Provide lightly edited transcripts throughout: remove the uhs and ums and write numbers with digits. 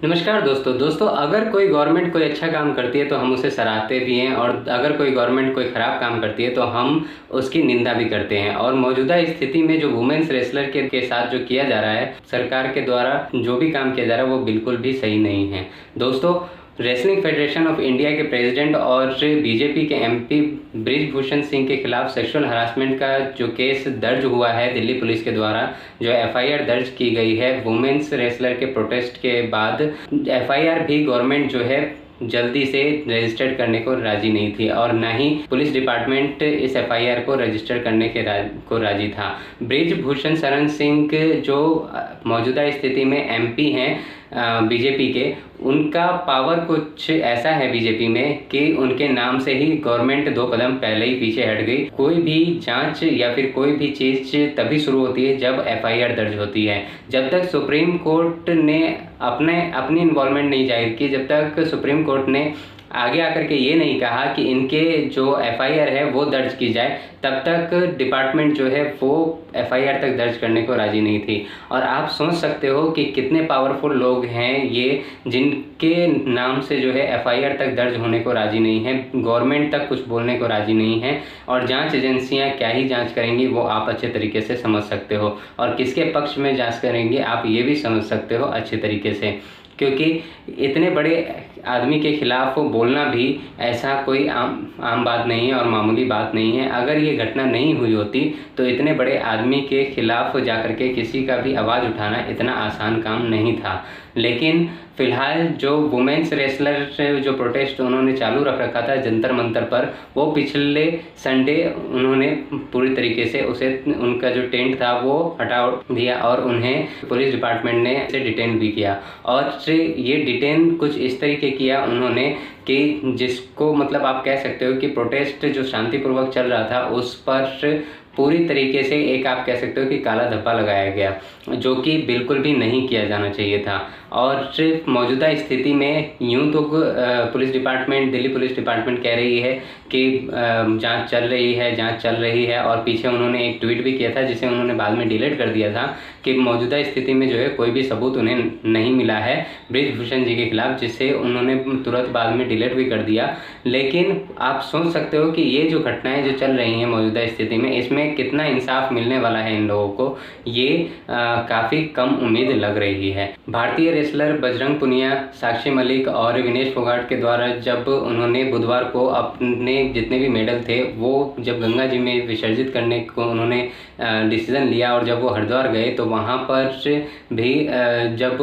नमस्कार दोस्तों अगर कोई गवर्नमेंट कोई अच्छा काम करती है तो हम उसे सराहते भी हैं, और अगर कोई गवर्नमेंट कोई ख़राब काम करती है तो हम उसकी निंदा भी करते हैं। और मौजूदा स्थिति में जो वुमेन्स रेसलर के साथ जो किया जा रहा है, सरकार के द्वारा जो भी काम किया जा रहा है, वो बिल्कुल भी सही नहीं है। दोस्तों, रेसलिंग फेडरेशन ऑफ इंडिया के प्रेसिडेंट और बीजेपी के एमपी बृजभूषण सिंह के खिलाफ सेक्सुअल हरासमेंट का जो केस दर्ज हुआ है दिल्ली पुलिस के द्वारा, जो एफआईआर दर्ज की गई है वुमेन्स रेसलर के प्रोटेस्ट के बाद, एफआईआर भी गवर्नमेंट जो है जल्दी से रजिस्टर्ड करने को राजी नहीं थी, और ना ही पुलिस डिपार्टमेंट इस एफआईआर को रजिस्टर करने के को राजी था। बृजभूषण शरण सिंह जो मौजूदा स्थिति में एमपी हैं बीजेपी के, उनका पावर कुछ ऐसा है बीजेपी में कि उनके नाम से ही गवर्नमेंट 2 कदम पहले ही पीछे हट गई। कोई भी जांच या फिर कोई भी चीज़ तभी शुरू होती है जब एफआईआर दर्ज होती है। जब तक सुप्रीम कोर्ट ने अपनी इन्वॉल्वमेंट नहीं जाहिर की, जब तक सुप्रीम कोर्ट ने आगे आकर के ये नहीं कहा कि इनके जो एफआईआर है वो दर्ज की जाए, तब तक डिपार्टमेंट जो है वो एफआईआर तक दर्ज करने को राजी नहीं थी। और आप सोच सकते हो कि कितने पावरफुल लोग हैं ये, जिनके नाम से जो है एफआईआर तक दर्ज होने को राजी नहीं है, गवर्नमेंट तक कुछ बोलने को राजी नहीं है, और जांच एजेंसियां क्या ही जांच करेंगी वो आप अच्छे तरीके से समझ सकते हो, और किसके पक्ष में जांच करेंगे आप ये भी समझ सकते हो अच्छे तरीके से। क्योंकि इतने बड़े आदमी के खिलाफ बोलना भी ऐसा कोई आम बात नहीं है और मामूली बात नहीं है। अगर ये घटना नहीं हुई होती तो इतने बड़े आदमी के खिलाफ जाकर के किसी का भी आवाज़ उठाना इतना आसान काम नहीं था। लेकिन फ़िलहाल जो वुमेन्स रेसलर जो प्रोटेस्ट उन्होंने चालू रख रखा था जंतर मंतर पर, वो पिछले संडे उन्होंने पूरी तरीके से उनका जो टेंट था वो हटा दिया, और उन्हें पुलिस डिपार्टमेंट ने इसे डिटेन भी किया। और ये डिटेन कुछ इस तरीके किया उन्होंने कि जिसको मतलब आप कह सकते हो कि प्रोटेस्ट जो शांतिपूर्वक चल रहा था उस पर पूरी तरीके से एक आप कह सकते हो कि काला धब्बा लगाया गया, जो कि बिल्कुल भी नहीं किया जाना चाहिए था। और सिर्फ मौजूदा स्थिति में यूं तो police department, Delhi police department कह रही है कि जांच चल रही है, और पीछे उन्होंने एक ट्वीट भी किया था जिसे उन्होंने बाद में डिलीट कर दिया था कि मौजूदा स्थिति में जो है कोई भी सबूत उन्हें नहीं मिला है बृजभूषण जी के खिलाफ, जिसे उन्होंने तुरंत बाद में डिलीट भी कर दिया। लेकिन आप सोच सकते हो कि ये जो घटनाएं जो चल रही हैं मौजूदा स्थिति में, इसमें कितना इंसाफ मिलने वाला है इन लोगों को, ये काफ़ी कम उम्मीद लग रही है। भारतीय रेसलर बजरंग पुनिया, साक्षी मलिक और विनेश फोगाट के द्वारा जब उन्होंने बुधवार को अपने जितने भी मेडल थे वो जब गंगा जी में विसर्जित करने को उन्होंने डिसीज़न लिया, और जब वो हरिद्वार गए तो वहाँ पर भी जब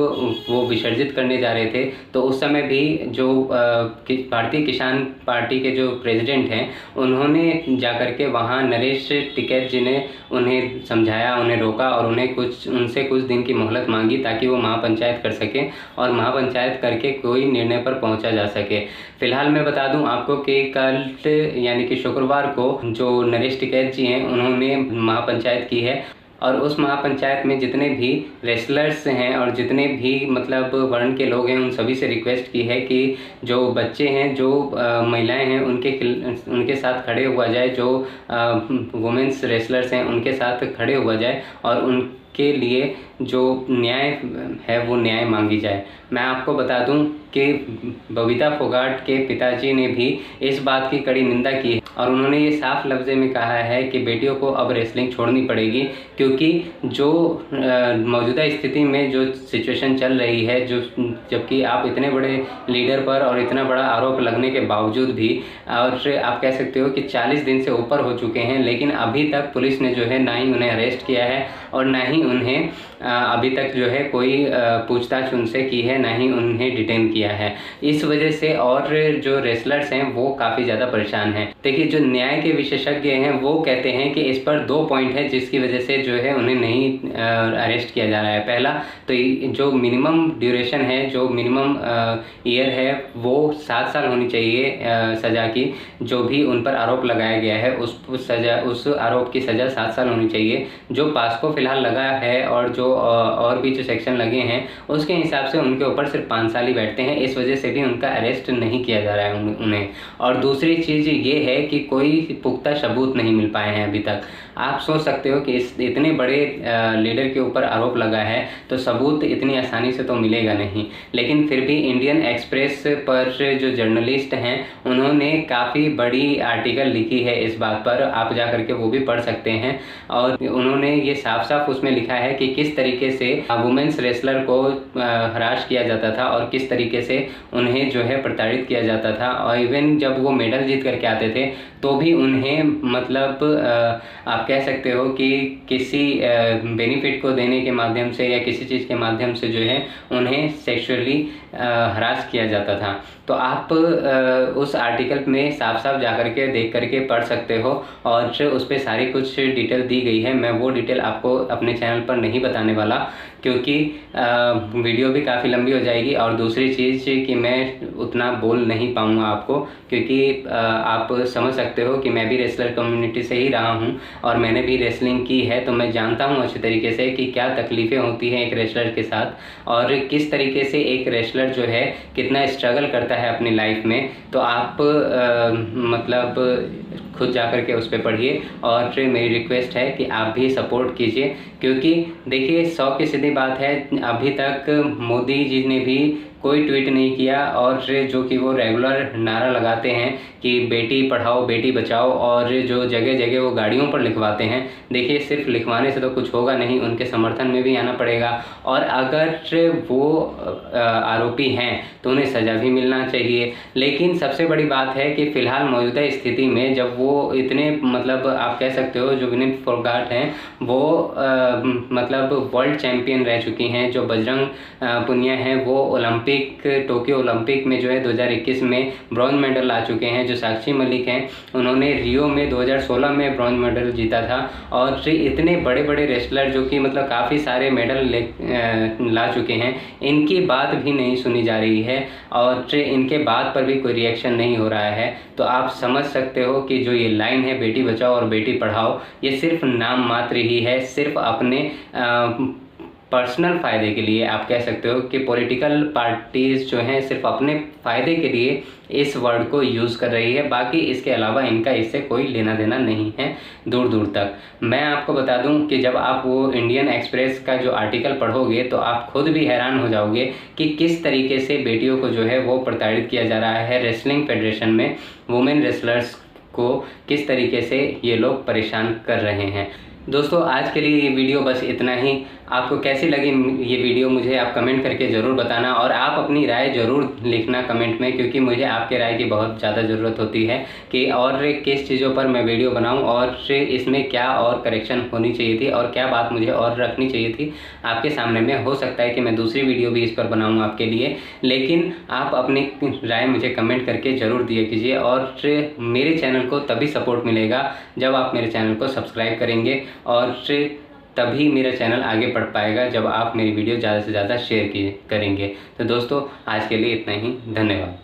वो विसर्जित करने जा रहे थे तो उस समय भी जो भारतीय किसान पार्टी के जो प्रेसिडेंट हैं उन्होंने जाकर के वहाँ नरेश टिकैत जी ने उन्हें समझाया, उन्हें रोका, और उनसे कुछ दिन की मोहलत मांगी ताकि वो महापंचायत कर सकें और महापंचायत करके कोई निर्णय पर पहुंचा जा सके। फिलहाल मैं बता दूं आपको कि कल यानी कि शुक्रवार को जो नरेश टिकैत जी हैं उन्होंने महापंचायत की है, और उस महापंचायत में जितने भी रेसलर्स हैं और जितने भी मतलब वर्ण के लोग हैं उन सभी से रिक्वेस्ट की है कि जो बच्चे हैं, जो महिलाएं हैं, उनके साथ खड़े हुआ जाए, जो वुमेन्स रेसलर्स हैं उनके साथ खड़े हुआ जाए, और उनके लिए जो न्याय है वो न्याय मांगी जाए। मैं आपको बता दूं कि बबीता फोगाट के पिताजी ने भी इस बात की कड़ी निंदा की है, और उन्होंने ये साफ लफ्ज़े में कहा है कि बेटियों को अब रेसलिंग छोड़नी पड़ेगी, क्योंकि जो मौजूदा स्थिति में जो सिचुएशन चल रही है, जो जबकि आप इतने बड़े लीडर पर और इतना बड़ा आरोप लगने के बावजूद भी, और आप कह सकते हो कि 40 दिन से ऊपर हो चुके हैं, लेकिन अभी तक पुलिस ने जो है ना ही उन्हें अरेस्ट किया है और ना ही उन्हें अभी तक जो है कोई पूछताछ उनसे की है, ना ही उन्हें डिटेन किया है। इस वजह से और जो रेसलर्स हैं वो काफ़ी ज़्यादा परेशान हैं। देखिए, जो न्याय के विशेषज्ञ हैं वो कहते हैं कि इस पर 2 पॉइंट है जिसकी वजह से जो है उन्हें नहीं अरेस्ट किया जा रहा है। पहला तो जो मिनिमम ड्यूरेशन है, जो मिनिमम ईयर है, वो 7 साल होनी चाहिए सज़ा की। जो भी उन पर आरोप लगाया गया है उस आरोप की सज़ा 7 साल होनी चाहिए। जो पास्को फिलहाल लगा है और जो और भी जो सेक्शन लगे हैं उसके हिसाब से उनके ऊपर सिर्फ 5 साल ही बैठते हैं। इस वजह से भी उनका अरेस्ट नहीं किया जा रहा है उन्हें। और दूसरी चीज़ ये है कि कोई पुख्ता सबूत नहीं मिल पाए हैं अभी तक। आप सोच सकते हो कि इस इतने बड़े लीडर के ऊपर आरोप लगा है तो सबूत इतनी आसानी से तो मिलेगा नहीं। लेकिन फिर भी इंडियन एक्सप्रेस पर जो जर्नलिस्ट हैं उन्होंने काफ़ी बड़ी आर्टिकल लिखी है इस बात पर, आप जा करके वो भी पढ़ सकते हैं। और उन्होंने ये साफ साफ उसमें लिखा है कि किस तरीके से वुमेन्स रेसलर को हराश किया जाता था और किस तरीके से उन्हें जो है प्रताड़ित किया जाता था। और इवन जब वो मेडल जीत करके आते थे तो भी उन्हें मतलब आप कह सकते हो कि किसी बेनिफिट को देने के माध्यम से या किसी चीज़ के माध्यम से जो है उन्हें सेक्सुअली हरास किया जाता था। तो आप उस आर्टिकल में साफ साफ जा कर के देख करके पढ़ सकते हो और उस पर सारी कुछ डिटेल दी गई है। मैं वो डिटेल आपको अपने चैनल पर नहीं बताने वाला क्योंकि वीडियो भी काफ़ी लंबी हो जाएगी। और दूसरी चीज़ कि मैं उतना बोल नहीं पाऊँगा आपको, क्योंकि आप समझ सकते हो कि मैं भी रेसलर कम्युनिटी से ही रहा हूँ और मैंने भी रेसलिंग की है, तो मैं जानता हूँ अच्छे तरीके से कि क्या तकलीफ़ें होती हैं एक रेसलर के साथ और किस तरीके से एक रेसलर जो है कितना स्ट्रगल करता है अपनी लाइफ में। तो आप मतलब खुद जा कर के उस पर पढ़िए और मेरी रिक्वेस्ट है कि आप भी सपोर्ट कीजिए, क्योंकि देखिए 100 की सीधी बात है, अभी तक मोदी जी ने भी कोई ट्वीट नहीं किया और जो कि वो रेगुलर नारा लगाते हैं कि बेटी पढ़ाओ बेटी बचाओ और जो जगह जगह वो गाड़ियों पर लिखवाते हैं। देखिए सिर्फ लिखवाने से तो कुछ होगा नहीं, उनके समर्थन में भी आना पड़ेगा और अगर वो आरोपी हैं तो उन्हें सज़ा भी मिलना चाहिए। लेकिन सबसे बड़ी बात है कि फ़िलहाल मौजूदा स्थिति में जब वो इतने मतलब आप कह सकते हो जो विनेश फोगाट हैं वो मतलब वर्ल्ड चैम्पियन रह चुकी हैं, जो बजरंग पुनिया हैं वो टोक्यो ओलंपिक में जो है 2021 में ब्रॉन्ज मेडल ला चुके हैं। जो साक्षी मलिक हैं उन्होंने रियो में 2016 में ब्रॉन्ज मेडल जीता था। और इतने बड़े बड़े रेसलर जो कि मतलब काफ़ी सारे मेडल ला चुके हैं, इनकी बात भी नहीं सुनी जा रही है और इनके बात पर भी कोई रिएक्शन नहीं हो रहा है। तो आप समझ सकते हो कि जो ये लाइन है बेटी बचाओ और बेटी पढ़ाओ, ये सिर्फ नाम मात्र ही है, सिर्फ अपने पर्सनल फ़ायदे के लिए आप कह सकते हो कि पॉलिटिकल पार्टीज़ जो हैं सिर्फ अपने फ़ायदे के लिए इस वर्ड को यूज़ कर रही है। बाकी इसके अलावा इनका इससे कोई लेना देना नहीं है दूर दूर तक। मैं आपको बता दूं कि जब आप वो इंडियन एक्सप्रेस का जो आर्टिकल पढ़ोगे तो आप खुद भी हैरान हो जाओगे कि किस तरीके से बेटियों को जो है वो प्रताड़ित किया जा रहा है। रेसलिंग फेडरेशन में वुमेन रेसलर्स को किस तरीके से ये लोग परेशान कर रहे हैं। दोस्तों आज के लिए ये वीडियो बस इतना ही। आपको कैसी लगी ये वीडियो मुझे आप कमेंट करके ज़रूर बताना और आप अपनी राय ज़रूर लिखना कमेंट में, क्योंकि मुझे आपके राय की बहुत ज़्यादा ज़रूरत होती है कि और किस चीज़ों पर मैं वीडियो बनाऊं और इसमें क्या और करेक्शन होनी चाहिए थी और क्या बात मुझे और रखनी चाहिए थी आपके सामने में। हो सकता है कि मैं दूसरी वीडियो भी इस पर बनाऊँ आपके लिए, लेकिन आप अपनी राय मुझे कमेंट करके ज़रूर दिया कीजिए। और मेरे चैनल को तभी सपोर्ट मिलेगा जब आप मेरे चैनल को सब्सक्राइब करेंगे और तभी मेरा चैनल आगे बढ़ पाएगा जब आप मेरी वीडियो ज़्यादा से ज़्यादा शेयर करेंगे। तो दोस्तों आज के लिए इतना ही, धन्यवाद।